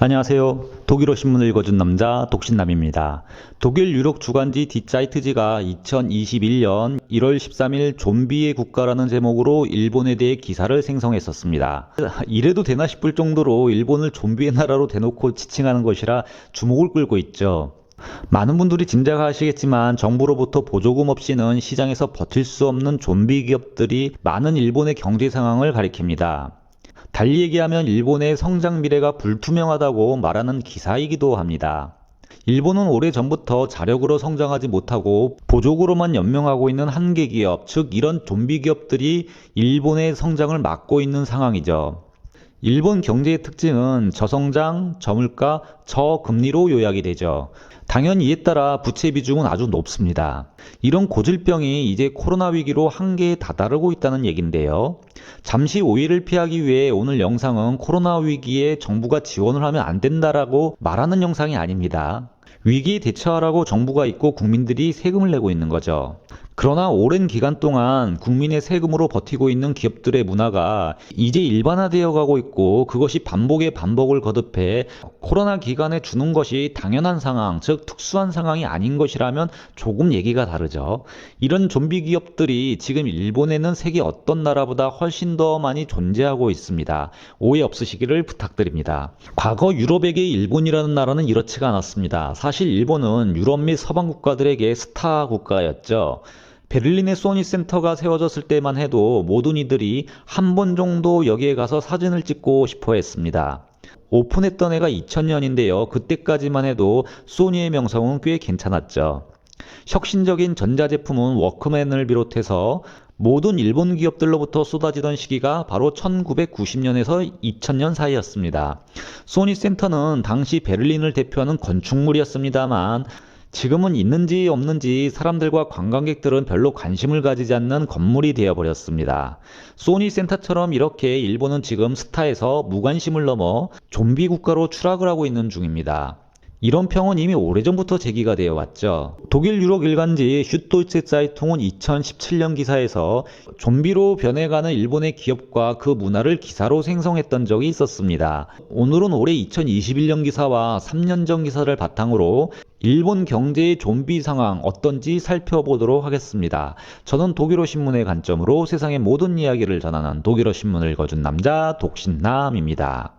안녕하세요. 독일어 신문을 읽어준 남자 독신남입니다. 독일 유력 주간지 디자이트지가 2021년 1월 13일 좀비의 국가라는 제목으로 일본에 대해 기사를 생성했었습니다. 이래도 되나 싶을 정도로 일본을 좀비의 나라로 대놓고 지칭하는 것이라 주목을 끌고 있죠. 많은 분들이 짐작하시겠지만 정부로부터 보조금 없이는 시장에서 버틸 수 없는 좀비 기업들이 많은 일본의 경제 상황을 가리킵니다. 달리 얘기하면 일본의 성장 미래가 불투명하다고 말하는 기사이기도 합니다. 일본은 오래전부터 자력으로 성장하지 못하고 보조금으로만 연명하고 있는 한계 기업, 즉 이런 좀비 기업들이 일본의 성장을 막고 있는 상황이죠. 일본 경제의 특징은 저성장, 저물가, 저금리로 요약이 되죠. 당연히 이에 따라 부채 비중은 아주 높습니다. 이런 고질병이 이제 코로나 위기로 한계에 다다르고 있다는 얘긴데요. 잠시 오해를 피하기 위해 오늘 영상은 코로나 위기에 정부가 지원을 하면 안 된다라고 말하는 영상이 아닙니다. 위기에 대처하라고 정부가 있고 국민들이 세금을 내고 있는 거죠. 그러나 오랜 기간 동안 국민의 세금으로 버티고 있는 기업들의 문화가 이제 일반화되어 가고 있고 그것이 반복에 반복을 거듭해 코로나 기간에 주는 것이 당연한 상황, 즉 특수한 상황이 아닌 것이라면 조금 얘기가 다르죠. 이런 좀비 기업들이 지금 일본에는 세계 어떤 나라보다 훨씬 더 많이 존재하고 있습니다. 오해 없으시기를 부탁드립니다. 과거 유럽에게 일본이라는 나라는 이렇지가 않았습니다. 사실 일본은 유럽 및 서방 국가들에게 스타 국가였죠. 베를린의 소니 센터가 세워졌을 때만 해도 모든 이들이 한 번 정도 여기에 가서 사진을 찍고 싶어 했습니다. 오픈했던 해가 2000년인데요. 그때까지만 해도 소니의 명성은 꽤 괜찮았죠. 혁신적인 전자제품은 워크맨을 비롯해서 모든 일본 기업들로부터 쏟아지던 시기가 바로 1990년에서 2000년 사이였습니다. 소니 센터는 당시 베를린을 대표하는 건축물이었습니다만 지금은 있는지 없는지 사람들과 관광객들은 별로 관심을 가지지 않는 건물이 되어버렸습니다. 소니 센터처럼 이렇게 일본은 지금 스타에서 무관심을 넘어 좀비 국가로 추락을 하고 있는 중입니다. 이런 평은 이미 오래전부터 제기가 되어 왔죠. 독일 유럽 일간지 슈도이체 자이퉁은 2017년 기사에서 좀비로 변해가는 일본의 기업과 그 문화를 기사로 생성했던 적이 있었습니다. 오늘은 올해 2021년 기사와 3년 전 기사를 바탕으로 일본 경제의 좀비 상황 어떤지 살펴보도록 하겠습니다. 저는 독일어 신문의 관점으로 세상의 모든 이야기를 전하는 독일어 신문을 읽어준 남자 독신남입니다.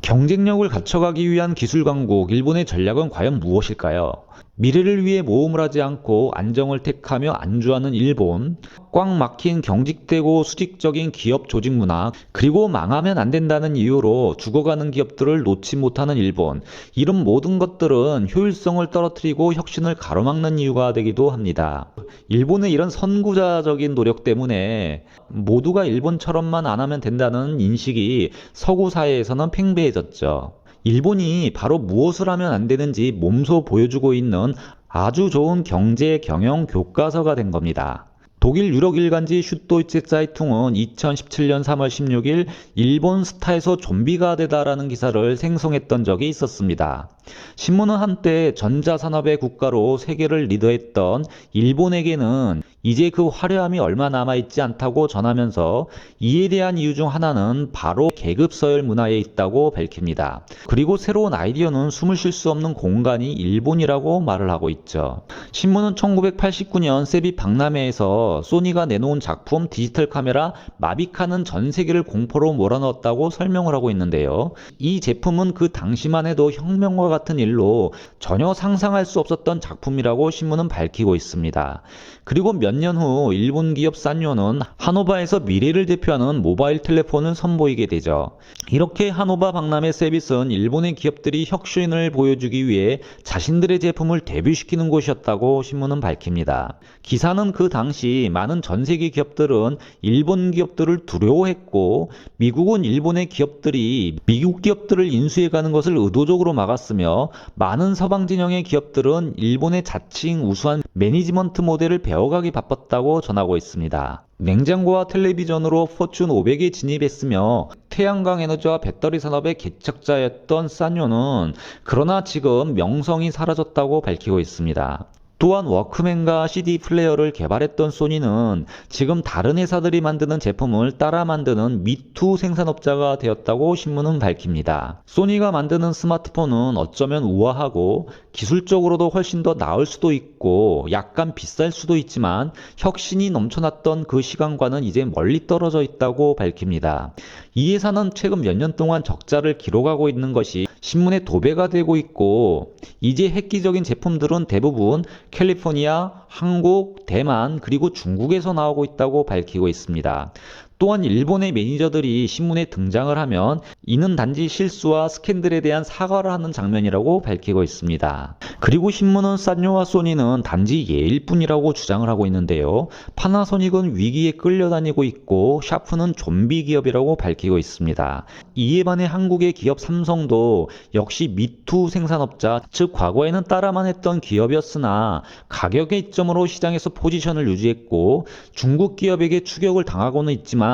경쟁력을 갖춰가기 위한 기술 강국, 일본의 전략은 과연 무엇일까요? 미래를 위해 모험을 하지 않고 안정을 택하며 안주하는 일본, 꽉 막힌 경직되고 수직적인 기업 조직 문화, 그리고 망하면 안 된다는 이유로 죽어가는 기업들을 놓지 못하는 일본, 이런 모든 것들은 효율성을 떨어뜨리고 혁신을 가로막는 이유가 되기도 합니다. 일본의 이런 선구자적인 노력 때문에 모두가 일본처럼만 안 하면 된다는 인식이 서구 사회에서는 팽배해졌죠. 일본이 바로 무엇을 하면 안 되는지 몸소 보여주고 있는 아주 좋은 경제 경영 교과서가 된 겁니다. 독일 유력 일간지 슈도이체 자이퉁은 2017년 3월 16일 일본 스타에서 좀비가 되다라는 기사를 생성했던 적이 있었습니다. 신문은 한때 전자산업의 국가로 세계를 리더했던 일본에게는 이제 그 화려함이 얼마 남아있지 않다고 전하면서 이에 대한 이유 중 하나는 바로 계급서열 문화에 있다고 밝힙니다. 그리고 새로운 아이디어는 숨을 쉴 수 없는 공간이 일본이라고 말을 하고 있죠. 신문은 1989년 세비 박람회에서 소니가 내놓은 작품 디지털 카메라 마비카는 전 세계를 공포로 몰아넣었다고 설명을 하고 있는데요. 이 제품은 그 당시만 해도 혁명과 같은 일로 전혀 상상할 수 없었던 작품이라고 신문은 밝히고 있습니다. 그리고 몇 년 후 일본 기업 산요는 하노바에서 미래를 대표하는 모바일 텔레폰을 선보이게 되죠. 이렇게 하노바 박람회 서비스는 일본의 기업들이 혁신을 보여주기 위해 자신들의 제품을 데뷔시키는 곳이었다고 신문은 밝힙니다. 기사는 그 당시 많은 전 세계 기업들은 일본 기업들을 두려워했고 미국은 일본의 기업들이 미국 기업들을 인수해가는 것을 의도적으로 막았으며 많은 서방 진영의 기업들은 일본의 자칭 우수한 매니지먼트 모델을 배워가기 바빴다고 전하고 있습니다. 냉장고와 텔레비전으로 포춘 500에 진입했으며 태양광 에너지와 배터리 산업의 개척자였던 산요는 그러나 지금 명성이 사라졌다고 밝히고 있습니다. 또한 워크맨과 CD 플레이어를 개발했던 소니는 지금 다른 회사들이 만드는 제품을 따라 만드는 미투 생산업자가 되었다고 신문은 밝힙니다. 소니가 만드는 스마트폰은 어쩌면 우아하고 기술적으로도 훨씬 더 나을 수도 있고 약간 비쌀 수도 있지만 혁신이 넘쳐났던 그 시간과는 이제 멀리 떨어져 있다고 밝힙니다. 이 회사는 최근 몇 년 동안 적자를 기록하고 있는 것이 신문에 도배가 되고 있고, 이제 획기적인 제품들은 대부분 캘리포니아, 한국, 대만, 그리고 중국에서 나오고 있다고 밝히고 있습니다. 또한 일본의 매니저들이 신문에 등장을 하면 이는 단지 실수와 스캔들에 대한 사과를 하는 장면이라고 밝히고 있습니다. 그리고 신문은 산요와 소니는 단지 예일 뿐이라고 주장을 하고 있는데요. 파나소닉은 위기에 끌려다니고 있고 샤프는 좀비 기업이라고 밝히고 있습니다. 이에 반해 한국의 기업 삼성도 역시 미투 생산업자, 즉 과거에는 따라만 했던 기업이었으나 가격의 이점으로 시장에서 포지션을 유지했고 중국 기업에게 추격을 당하고는 있지만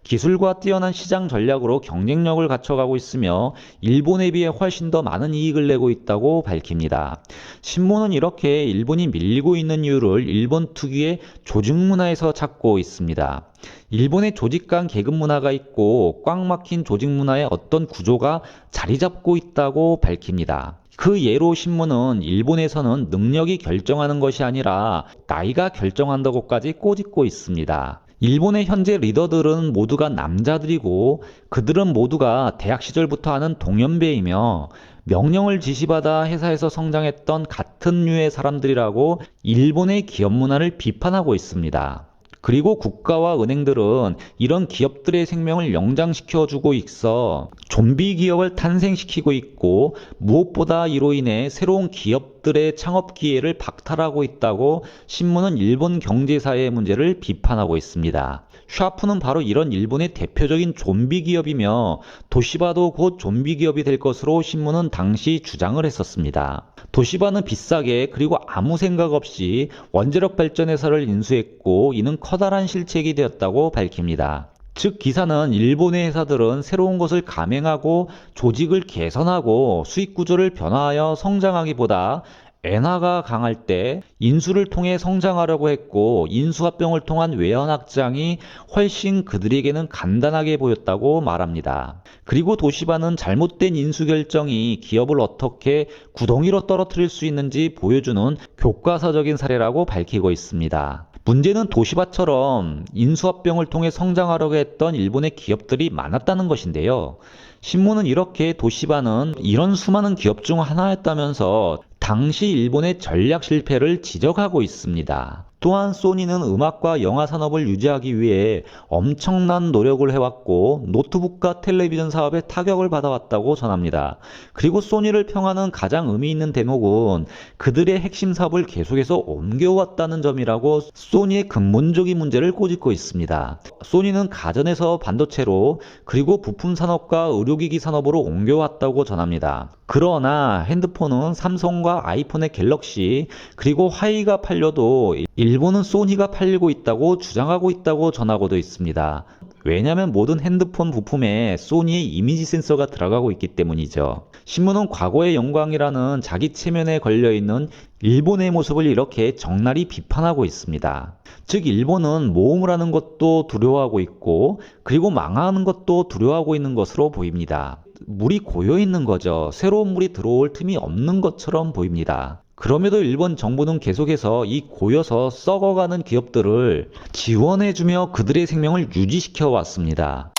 기술과 뛰어난 시장 전략으로 경쟁력을 갖춰가고 있으며 일본에 비해 훨씬 더 많은 이익을 내고 있다고 밝힙니다. 신문은 이렇게 일본이 밀리고 있는 이유를 일본 특유의 조직 문화에서 찾고 있습니다. 일본의 조직 간 계급 문화가 있고 꽉 막힌 조직 문화의 어떤 구조가 자리 잡고 있다고 밝힙니다. 그 예로 신문은 일본에서는 능력이 결정하는 것이 아니라 나이가 결정한다고까지 꼬집고 있습니다. 일본의 현재 리더들은 모두가 남자들이고 그들은 모두가 대학 시절부터 하는 동년배이며 명령을 지시받아 회사에서 성장했던 같은 류의 사람들이라고 일본의 기업 문화를 비판하고 있습니다. 그리고 국가와 은행들은 이런 기업들의 생명을 연장시켜주고 있어 좀비 기업을 탄생시키고 있고 무엇보다 이로 인해 새로운 기업들의 창업 기회를 박탈하고 있다고 신문은 일본 경제사의 문제를 비판하고 있습니다. 샤프는 바로 이런 일본의 대표적인 좀비 기업이며 도시바도 곧 좀비 기업이 될 것으로 신문은 당시 주장을 했었습니다. 도시바는 비싸게 그리고 아무 생각 없이 원자력 발전 회사를 인수했고 이는 커다란 실책이 되었다고 밝힙니다. 즉 기사는 일본의 회사들은 새로운 것을 감행하고 조직을 개선하고 수익 구조를 변화하여 성장하기보다 엔화가 강할 때 인수를 통해 성장하려고 했고 인수합병을 통한 외연 확장이 훨씬 그들에게는 간단하게 보였다고 말합니다. 그리고 도시바는 잘못된 인수 결정이 기업을 어떻게 구덩이로 떨어뜨릴 수 있는지 보여주는 교과서적인 사례라고 밝히고 있습니다. 문제는 도시바처럼 인수합병을 통해 성장하려고 했던 일본의 기업들이 많았다는 것인데요. 신문은 이렇게 도시바는 이런 수많은 기업 중 하나였다면서 당시 일본의 전략 실패를 지적하고 있습니다. 또한 소니는 음악과 영화 산업을 유지하기 위해 엄청난 노력을 해왔고 노트북과 텔레비전 사업에 타격을 받아왔다고 전합니다. 그리고 소니를 평하는 가장 의미 있는 대목은 그들의 핵심 사업을 계속해서 옮겨왔다는 점이라고 소니의 근본적인 문제를 꼬집고 있습니다. 소니는 가전에서 반도체로 그리고 부품 산업과 의료기기 산업으로 옮겨왔다고 전합니다. 그러나 핸드폰은 삼성과 아이폰의 갤럭시 그리고 화이가 팔려도 일본은 소니가 팔리고 있다고 주장하고 있다고 전하고도 있습니다. 왜냐하면 모든 핸드폰 부품에 소니의 이미지 센서가 들어가고 있기 때문이죠. 신문은 과거의 영광이라는 자기 체면에 걸려있는 일본의 모습을 이렇게 적나리 비판하고 있습니다. 즉 일본은 모험을 하는 것도 두려워하고 있고 그리고 망하는 것도 두려워하고 있는 것으로 보입니다. 물이 고여 있는 거죠. 새로운 물이 들어올 틈이 없는 것처럼 보입니다. 그럼에도 일본 정부는 계속해서 이 고여서 썩어가는 기업들을 지원해주며 그들의 생명을 유지시켜 왔습니다.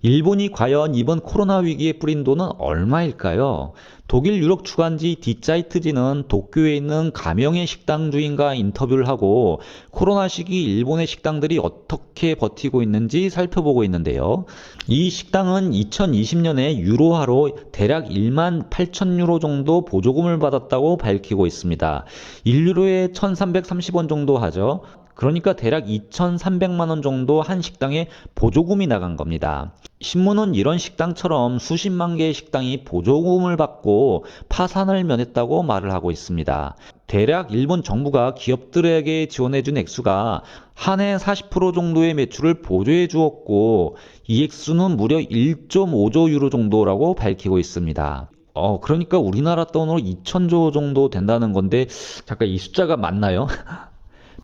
일본이 과연 이번 코로나 위기에 뿌린 돈은 얼마일까요? 독일 유력 주간지 디자이트지는 도쿄에 있는 가명의 식당 주인과 인터뷰를 하고 코로나 시기 일본의 식당들이 어떻게 버티고 있는지 살펴보고 있는데요. 이 식당은 2020년에 유로화로 대략 18,000유로 정도 보조금을 받았다고 밝히고 있습니다. 1유로에 1,330원 정도 하죠. 그러니까 대략 2,300만 원 정도 한 식당에 보조금이 나간 겁니다. 신문은 이런 식당처럼 수십만 개의 식당이 보조금을 받고 파산을 면했다고 말을 하고 있습니다. 대략 일본 정부가 기업들에게 지원해준 액수가 한 해 40% 정도의 매출을 보조해 주었고 이 액수는 무려 1.5조 유로 정도라고 밝히고 있습니다. 그러니까 우리나라 돈으로 2천조 정도 된다는 건데, 잠깐 이 숫자가 맞나요?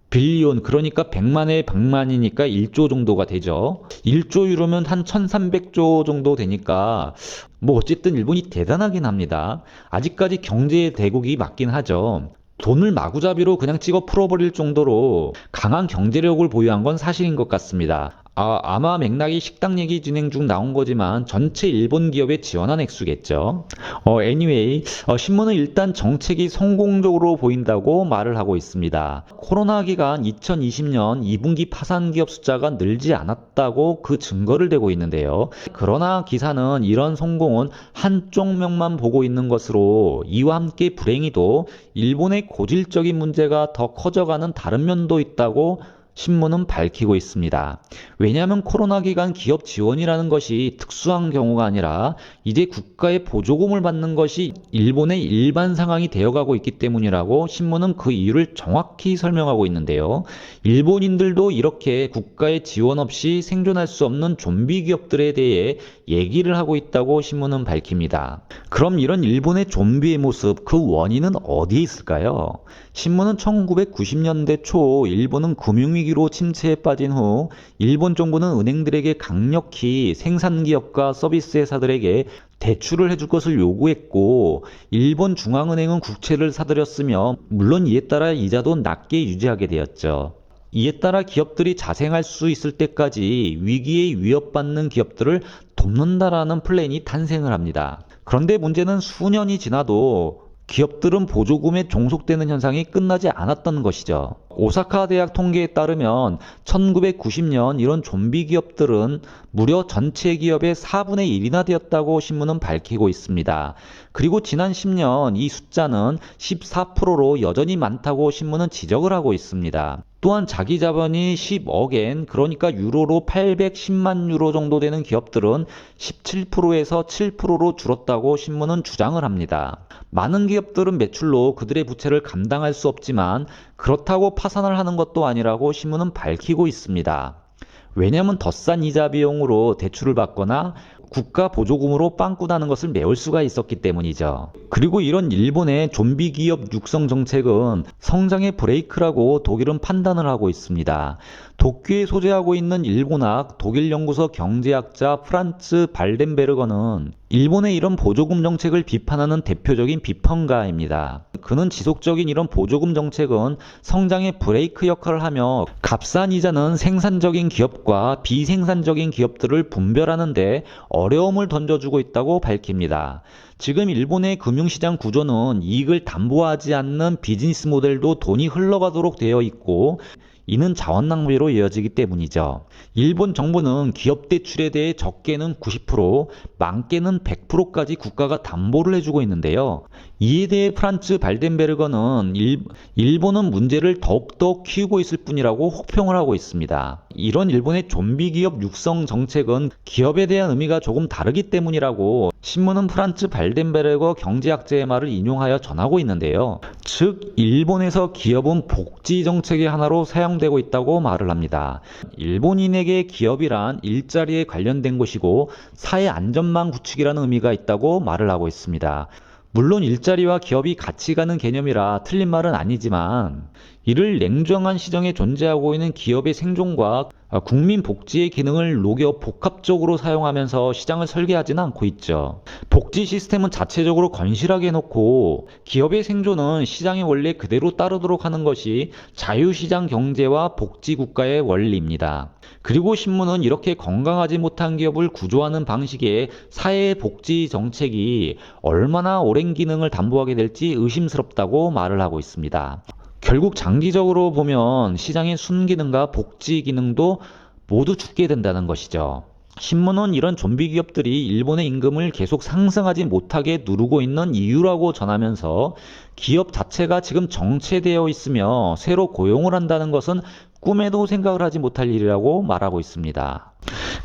빌리온, 그러니까 100만에 100만이니까 1조 정도가 되죠. 1조 유로면 한 1300조 정도 되니까, 뭐 어쨌든 일본이 대단하긴 합니다. 아직까지 경제 대국이 맞긴 하죠. 돈을 마구잡이로 그냥 찍어 풀어버릴 정도로 강한 경제력을 보유한 건 사실인 것 같습니다. 아마 맥락이 식당 얘기 진행 중 나온 거지만 전체 일본 기업에 지원한 액수겠죠. anyway, 신문은 일단 정책이 성공적으로 보인다고 말을 하고 있습니다. 코로나 기간 2020년 2분기 파산 기업 숫자가 늘지 않았다고 그 증거를 대고 있는데요. 그러나 기사는 이런 성공은 한쪽 면만 보고 있는 것으로, 이와 함께 불행히도 일본의 고질적인 문제가 더 커져가는 다른 면도 있다고 신문은 밝히고 있습니다. 왜냐하면 코로나 기간 기업 지원이라는 것이 특수한 경우가 아니라 이제 국가의 보조금을 받는 것이 일본의 일반 상황이 되어가고 있기 때문이라고 신문은 그 이유를 정확히 설명하고 있는데요. 일본인들도 이렇게 국가의 지원 없이 생존할 수 없는 좀비 기업들에 대해 얘기를 하고 있다고 신문은 밝힙니다. 그럼 이런 일본의 좀비의 모습, 그 원인은 어디에 있을까요? 신문은 1990년대 초 일본은 금융위기로 침체에 빠진 후 일본 정부는 은행들에게 강력히 생산기업과 서비스 회사들에게 대출을 해줄 것을 요구했고, 일본 중앙은행은 국채를 사들였으며, 물론 이에 따라 이자도 낮게 유지하게 되었죠. 이에 따라 기업들이 자생할 수 있을 때까지 위기에 위협받는 기업들을 돕는다라는 플랜이 탄생을 합니다. 그런데 문제는 수년이 지나도 기업들은 보조금에 종속되는 현상이 끝나지 않았던 것이죠. 오사카 대학 통계에 따르면 1990년 이런 좀비 기업들은 무려 전체 기업의 4분의 1이나 되었다고 신문은 밝히고 있습니다. 그리고 지난 10년 이 숫자는 14%로 여전히 많다고 신문은 지적을 하고 있습니다. 또한 자기 자본이 10억엔, 그러니까 유로로 810만 유로 정도 되는 기업들은 17%에서 7%로 줄었다고 신문은 주장을 합니다. 많은 기업들은 매출로 그들의 부채를 감당할 수 없지만 그렇다고 파산을 하는 것도 아니라고 신문은 밝히고 있습니다. 왜냐하면 더 싼 이자 비용으로 대출을 받거나 국가 보조금으로 빵꾸나는 것을 메울 수가 있었기 때문이죠. 그리고 이런 일본의 좀비 기업 육성 정책은 성장의 브레이크라고 독일은 판단을 하고 있습니다. 도쿄에 소재하고 있는 일본학 독일 연구소 경제학자 프란츠 발덴베르거는 일본의 이런 보조금 정책을 비판하는 대표적인 비평가입니다. 그는 지속적인 이런 보조금 정책은 성장의 브레이크 역할을 하며 값싼 이자는 생산적인 기업과 비생산적인 기업들을 분별하는데 어려움을 던져주고 있다고 밝힙니다. 지금 일본의 금융시장 구조는 이익을 담보하지 않는 비즈니스 모델도 돈이 흘러가도록 되어 있고, 이는 자원 낭비로 이어지기 때문이죠. 일본 정부는 기업 대출에 대해 적게는 90%, 많게는 100%까지 국가가 담보를 해주고 있는데요. 이에 대해 프란츠 발덴베르거는 일본은 문제를 더욱더 키우고 있을 뿐이라고 혹평을 하고 있습니다. 이런 일본의 좀비 기업 육성 정책은 기업에 대한 의미가 조금 다르기 때문이라고 신문은 프란츠 발덴베르거 경제학자의 말을 인용하여 전하고 있는데요. 즉, 일본에서 기업은 복지 정책의 하나로 사용되고 있다고 말을 합니다. 일본인에게 기업이란 일자리에 관련된 것이고 사회 안전망 구축이라는 의미가 있다고 말을 하고 있습니다. 물론 일자리와 기업이 같이 가는 개념이라 틀린 말은 아니지만, 이를 냉정한 시장에 존재하고 있는 기업의 생존과 국민 복지의 기능을 녹여 복합적으로 사용하면서 시장을 설계하지는 않고 있죠. 복지 시스템은 자체적으로 건실하게 해놓고 기업의 생존은 시장의 원리 그대로 따르도록 하는 것이 자유시장 경제와 복지국가의 원리입니다. 그리고 신문은 이렇게 건강하지 못한 기업을 구조하는 방식의 사회복지 정책이 얼마나 오랜 기능을 담보하게 될지 의심스럽다고 말을 하고 있습니다. 결국 장기적으로 보면 시장의 순기능과 복지 기능도 모두 죽게 된다는 것이죠. 신문은 이런 좀비 기업들이 일본의 임금을 계속 상승하지 못하게 누르고 있는 이유라고 전하면서 기업 자체가 지금 정체되어 있으며 새로 고용을 한다는 것은 꿈에도 생각을 하지 못할 일이라고 말하고 있습니다.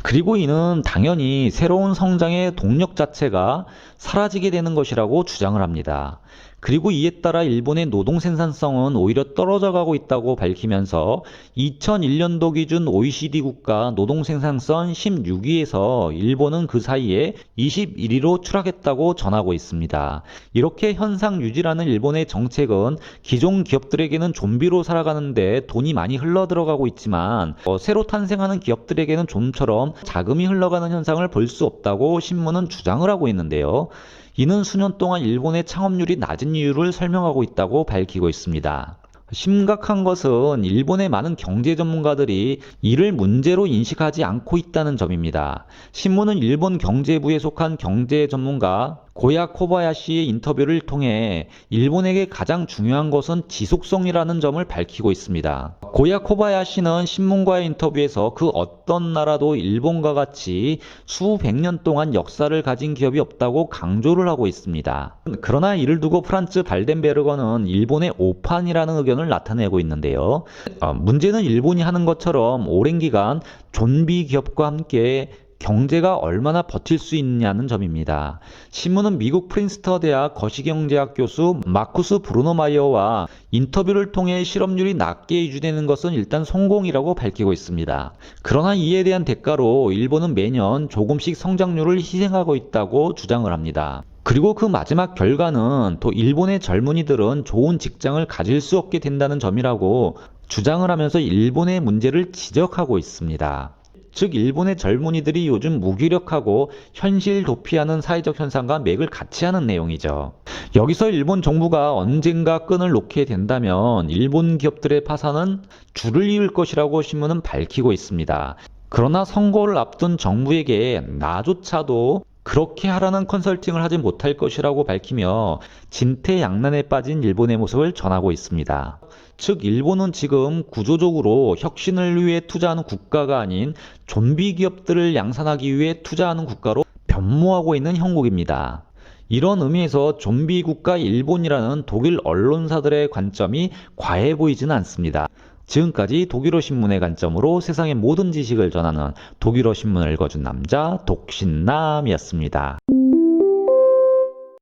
그리고 이는 당연히 새로운 성장의 동력 자체가 사라지게 되는 것이라고 주장을 합니다. 그리고 이에 따라 일본의 노동 생산성은 오히려 떨어져 가고 있다고 밝히면서 2001년도 기준 OECD 국가 노동 생산성 16위에서 일본은 그 사이에 21위로 추락했다고 전하고 있습니다. 이렇게 현상 유지라는 일본의 정책은 기존 기업들에게는 좀비로 살아가는데 돈이 많이 흘러들어가고 있지만 새로 탄생하는 기업들에게는 좀처럼 자금이 흘러가는 현상을 볼 수 없다고 신문은 주장을 하고 있는데요. 이는 수년 동안 일본의 창업률이 낮은 이유를 설명하고 있다고 밝히고 있습니다. 심각한 것은 일본의 많은 경제 전문가들이 이를 문제로 인식하지 않고 있다는 점입니다. 신문은 일본 경제부에 속한 경제 전문가 고야 코바야시의 인터뷰를 통해 일본에게 가장 중요한 것은 지속성이라는 점을 밝히고 있습니다. 고야 코바야시는 신문과의 인터뷰에서 그 어떤 나라도 일본과 같이 수백 년 동안 역사를 가진 기업이 없다고 강조를 하고 있습니다. 그러나 이를 두고 프란츠 발덴베르거는 일본의 오판이라는 의견을 나타내고 있는데요. 문제는 일본이 하는 것처럼 오랜 기간 좀비 기업과 함께 경제가 얼마나 버틸 수 있냐는 점입니다. 신문은 미국 프린스턴 대학 거시경제학 교수 마쿠스 브루노마이어와 인터뷰를 통해 실업률이 낮게 유지되는 것은 일단 성공이라고 밝히고 있습니다. 그러나 이에 대한 대가로 일본은 매년 조금씩 성장률을 희생하고 있다고 주장을 합니다. 그리고 그 마지막 결과는 또 일본의 젊은이들은 좋은 직장을 가질 수 없게 된다는 점이라고 주장을 하면서 일본의 문제를 지적하고 있습니다. 즉 일본의 젊은이들이 요즘 무기력하고 현실 도피하는 사회적 현상과 맥을 같이 하는 내용이죠. 여기서 일본 정부가 언젠가 끈을 놓게 된다면 일본 기업들의 파산은 줄을 이을 것이라고 신문은 밝히고 있습니다. 그러나 선거를 앞둔 정부에게 나조차도 그렇게 하라는 컨설팅을 하지 못할 것이라고 밝히며 진퇴양난에 빠진 일본의 모습을 전하고 있습니다. 즉 일본은 지금 구조적으로 혁신을 위해 투자하는 국가가 아닌 좀비 기업들을 양산하기 위해 투자하는 국가로 변모하고 있는 형국입니다. 이런 의미에서 좀비 국가 일본이라는 독일 언론사들의 관점이 과해 보이지는 않습니다. 지금까지 독일어 신문의 관점으로 세상의 모든 지식을 전하는 독일어 신문을 읽어준 남자 독신남이었습니다.